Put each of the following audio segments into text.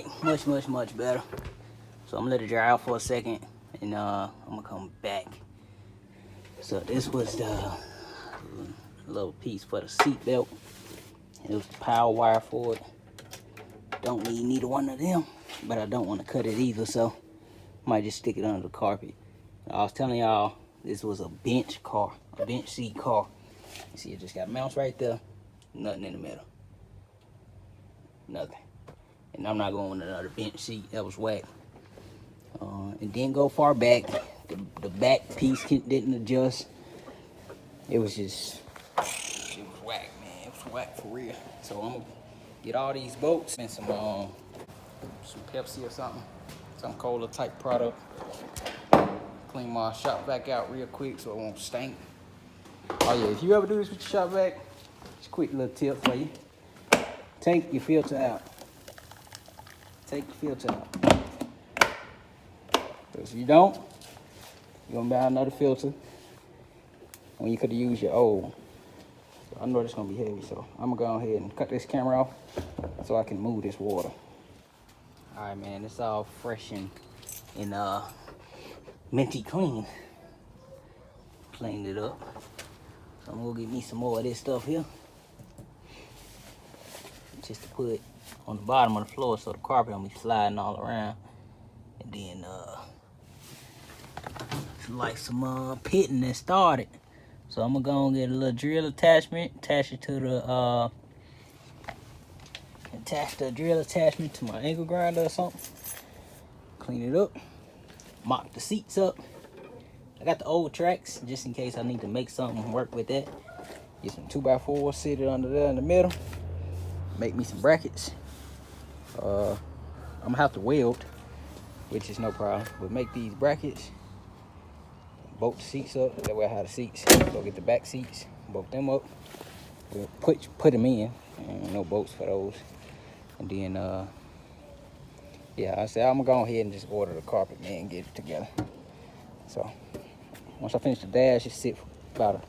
right, much better. So I'm gonna let it dry out for a second, and I'm gonna come back. So this was the little piece for the seat belt. It was the power wire for it. Don't need neither one of them, but I don't want to cut it either, so might just stick it under the carpet. I was telling y'all this was a bench car, a bench seat car. You see, it just got mounts right there, nothing in the middle, nothing. And I'm not going with another bench seat. That was whack. It didn't go far back. The back piece didn't adjust. It was just, it was whack, man. It was whack for real. So I'm gonna get all these bolts and some Pepsi or something, some cola type product. Clean my shop vac out real quick so it won't stink. Oh yeah, if you ever do this with your shop vac, just a quick little tip for you. Take your filter out. Take your filter out. Because if you don't, you're gonna buy another filter when you could have used your old. So I know it's gonna be heavy, so I'm gonna go ahead and cut this camera off so I can move this water. All right, man, it's all fresh and minty clean. Cleaned it up. So I'm gonna get me some more of this stuff here, just to put on the bottom of the floor so the carpet don't be sliding all around. And then it's like some pitting that started. So I'm gonna go and get a little drill attachment, attach it to the attach the drill attachment to my angle grinder or something. Clean it up, mop the seats up. I got the old tracks just in case I need to make something work with that. Get some 2x4, sit it under there in the middle. Make me some brackets. I'm gonna have to weld, which is no problem. But make these brackets, bolt the seats up. That way I have the seats. Go get the back seats, bolt them up. We'll put them in. No bolts for those. And then yeah, I said I'm gonna go ahead and just order the carpet, man, and get it together. So once I finish the dash, just sit for about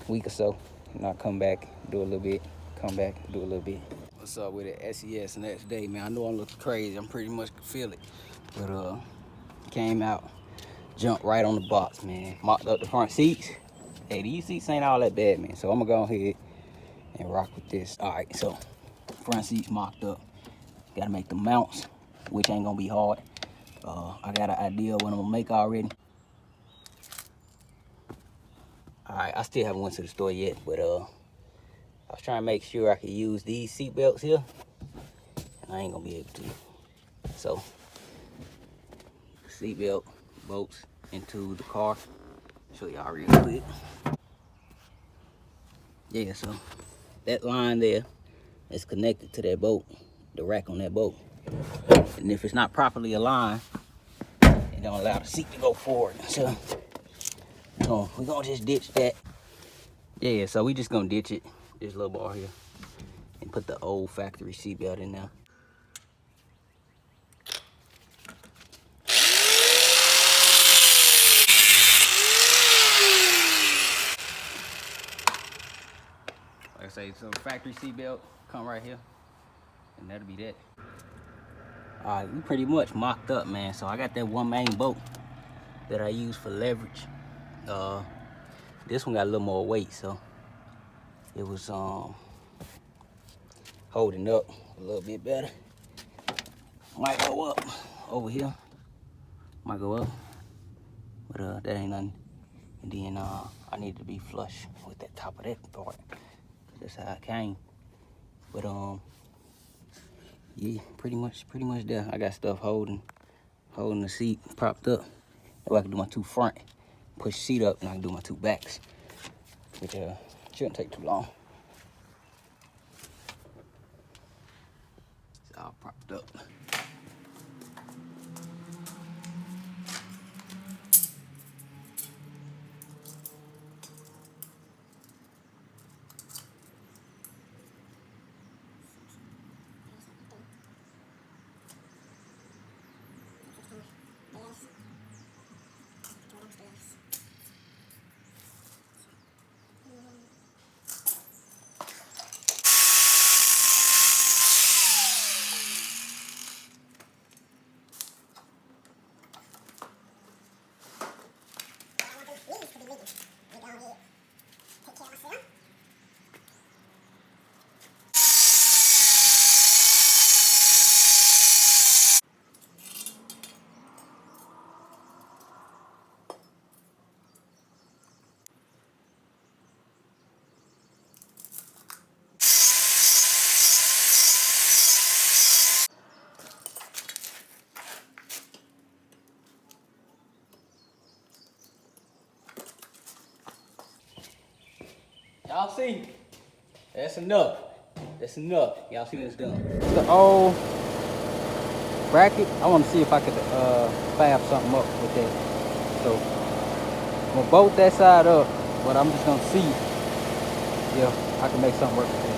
a week or so, and I'll come back, do a little bit, come back, do a little bit. What's up with it? SES next day, man. I know I'm looking crazy. I'm pretty much can feel it. But came out, jumped right on the box, man. Mocked up the front seats. Hey, these seats ain't all that bad, man. So I'm gonna go ahead and rock with this. All right, so front seats mocked up. Gotta make the mounts, which ain't gonna be hard. I got an idea of what I'm gonna make already. All right, I still haven't went to the store yet, but I was trying to make sure I could use these seat belts here, and I ain't gonna be able to. So, seat belt bolts into the car. Show y'all real quick. Yeah, so that line there is connected to that bolt, the rack on that bolt. And if it's not properly aligned, it don't allow the seat to go forward. So we're gonna just ditch that. Yeah, so we just gonna ditch it, this little bar here, and put the old factory seat belt in there. Like I say, so factory seat belt come right here, and that'll be that. All right, we pretty much mocked up, man. So I got that one main bolt that I use for leverage. This one got a little more weight, so it was holding up a little bit better. Might go up over here, might go up, but that ain't nothing. And then I need to be flush with that top of that part. That's how it came. But yeah, pretty much there. I got stuff holding the seat propped up. That way I can do my two front, push the seat up, and I can do my two backs, which shouldn't take too long. It's all propped up. Y'all see? That's enough. That's enough. Y'all see what's done. The old bracket, I want to see if I could fab something up with that. So I'm gonna bolt that side up, but I'm just gonna see if I can make something work with that.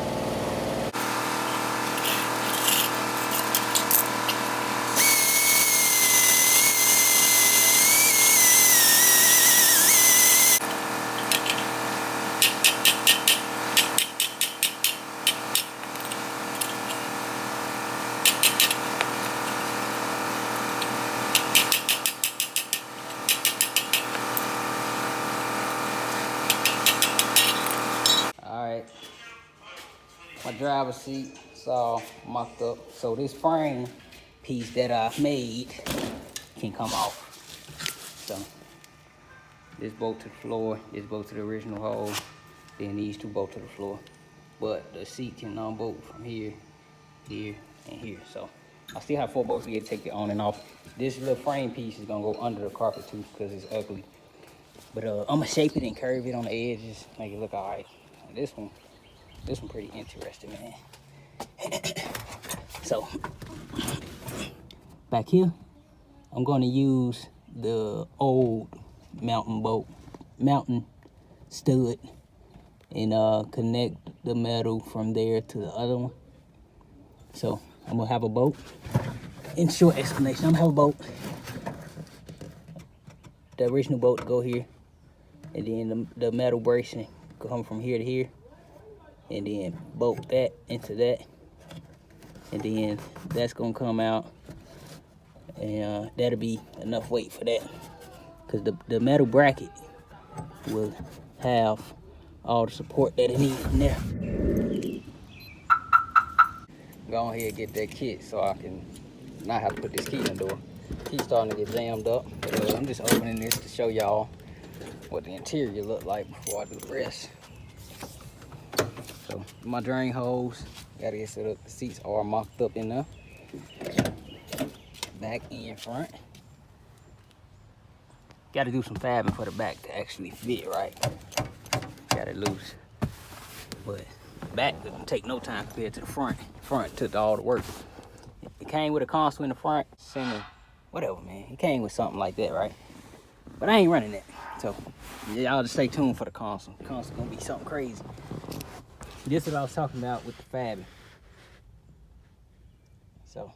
My driver's seat is all mocked up. So this frame piece that I made can come off. So this bolt to the floor, this bolt to the original hole, then these two bolt to the floor. But the seat can unbolt from here, here, and here. So I still have 4 bolts here to take it on and off. This little frame piece is gonna go under the carpet too because it's ugly. But I'm gonna shape it and curve it on the edges, make it look all right. And this one pretty interesting, man. So back here, I'm gonna use the old mountain stud and connect the metal from there to the other one. So I'm gonna have a bolt. In short explanation, I'm gonna have a bolt. The original bolt go here, and then the metal bracing come from here to here, and then bolt that into that, and then that's gonna come out, and that'll be enough weight for that, because the metal bracket will have all the support that it needs in there. Go ahead and get that kit so I can not have to put this key in the door. Key's starting to get jammed up, but I'm just opening this to show y'all what the interior look like before I do the rest. So my drain holes, gotta get set up. The seats are mocked up in there, back and front. Gotta do some fabbing for the back to actually fit right. Got it loose, but back doesn't take no time compared to the front. Front took all the work. It came with a console in the front, center, whatever, man. It came with something like that, right? But I ain't running that, so y'all just stay tuned for the console. The console gonna be something crazy. This is what I was talking about with the fabbing. So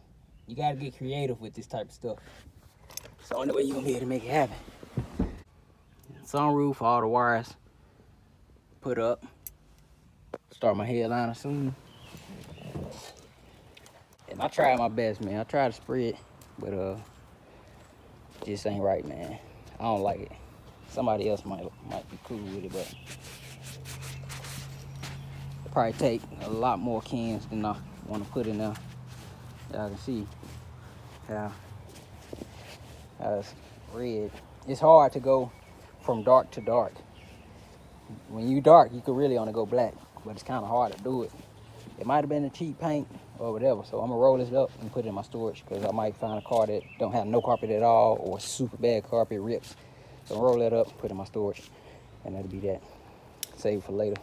you gotta get creative with this type of stuff. It's the only way you're gonna be able to make it happen. Sunroof, all the wires put up. Start my headliner soon. And I tried my best, man. I tried to spread, but just ain't right, man. I don't like it. Somebody else might be cool with it, but it'll probably take a lot more cans than I want to put in there. Y'all can see how it's red. It's hard to go from dark to dark. When you dark, you could really only go black, but it's kind of hard to do it. It might have been a cheap paint or whatever, so I'm gonna roll this up and put it in my storage because I might find a car that don't have no carpet at all or super bad carpet rips. So I'll roll that up, put it in my storage, and that'll be that. Save for later.